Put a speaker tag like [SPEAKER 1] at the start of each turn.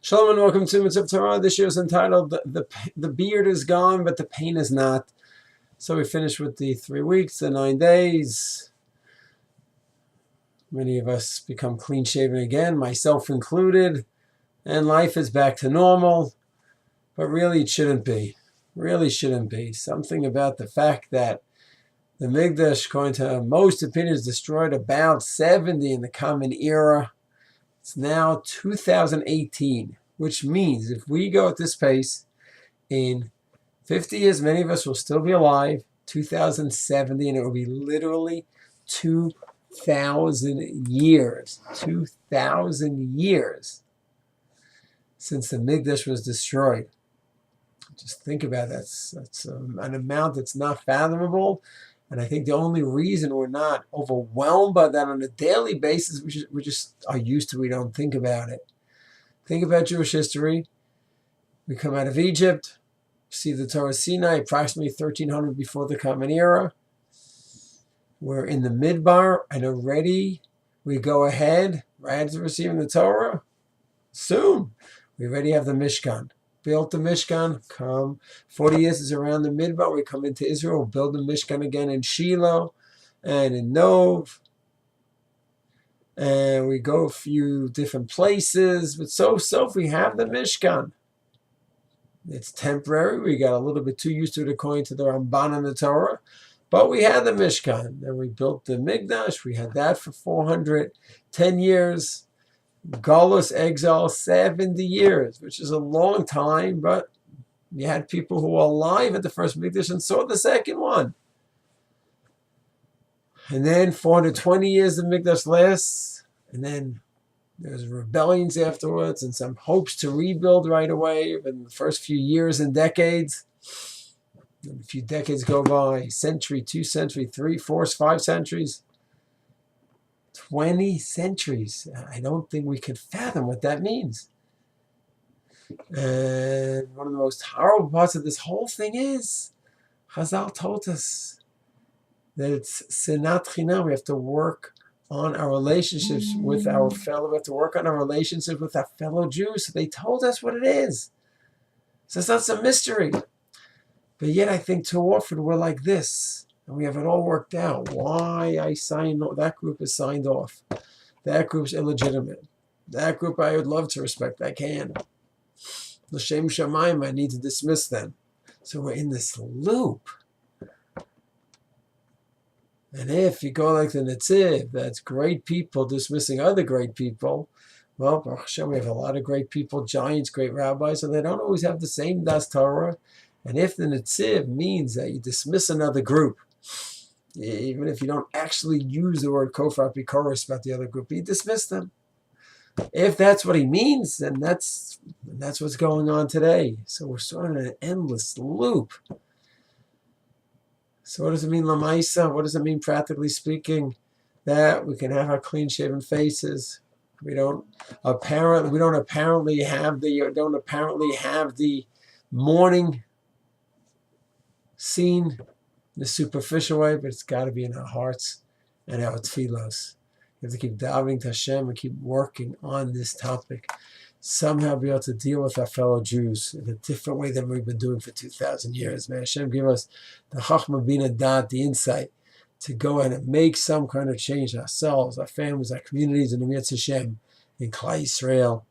[SPEAKER 1] Shalom and welcome to Mitzvah Torah. This year is entitled the Beard is Gone, but the Pain is Not. So we finished with the 3 weeks, the 9 days. Many of us become clean-shaven again, myself included, and life is back to normal. But really it shouldn't be. Really shouldn't be. Something about the fact that the Mikdash, according to most opinions, destroyed about 70 in the Common Era. It's now 2018, which means if we go at this pace, in 50 years, many of us will still be alive, 2070, and it will be literally 2,000 years. 2,000 years since the Mikdash was destroyed. Just think about that. That's an amount that's not fathomable. And I think the only reason we're not overwhelmed by that on a daily basis, we just are used to, we don't think about it. Think about Jewish history. We come out of Egypt, see the Torah Sinai, approximately 1300 before the Common Era. We're in the Midbar, and already we go ahead, right after receiving the Torah. Soon, we already have the Mishkan. Built the Mishkan, come 40 years is around the Midbar. We come into Israel, build the Mishkan again in Shiloh and in Nov. And we go a few different places. But so if we have the Mishkan. It's temporary. We got a little bit too used to it according to the Ramban and the Torah. But we had the Mishkan. And we built the Mikdash. We had that for 410 years. Galus exile 70 years, which is a long time, but you had people who were alive at the first Mikdash and saw the second one. And then 420 years the Mikdash lasts, and then there's rebellions afterwards and some hopes to rebuild right away in the first few years and decades. And a few decades go by, century, 2 centuries, 3, 4, 5 centuries. 20 centuries. I don't think we can fathom what that means. And one of the most horrible parts of this whole thing is, Chazal told us that it's Sinat Chinam. We have to work on our relationships with our fellow, we have to work on our relationships with our fellow Jews. So they told us what it is. So it's not some mystery. But yet I think too often we're like this. And we have it all worked out. Why I signed off? That group is signed off. That group's illegitimate. That group I would love to respect. I can. L'shem shamayim, I need to dismiss them. So we're in this loop. And if you go like the Netziv, that's great people dismissing other great people. Well, Baruch Hashem, we have a lot of great people, giants, great rabbis, and they don't always have the same Das Torah. And if the Netziv means that you dismiss another group, even if you don't actually use the word kofar pikoros about the other group, you dismiss them. If that's what he means, then that's what's going on today. So we're sort of in an endless loop. So what does it mean, lamaisa? What does it mean, practically speaking? That we can have our clean-shaven faces. We don't apparently have the mourning scene in a superficial way, but it's got to be in our hearts and our tefillos. We have to keep davening to Hashem and keep working on this topic. Somehow be able to deal with our fellow Jews in a different way than we've been doing for 2,000 years. May Hashem give us the Chachma Bina Dat, the insight to go ahead and make some kind of change ourselves, our families, our communities, and the Mitzvah Hashem in Klal Yisrael.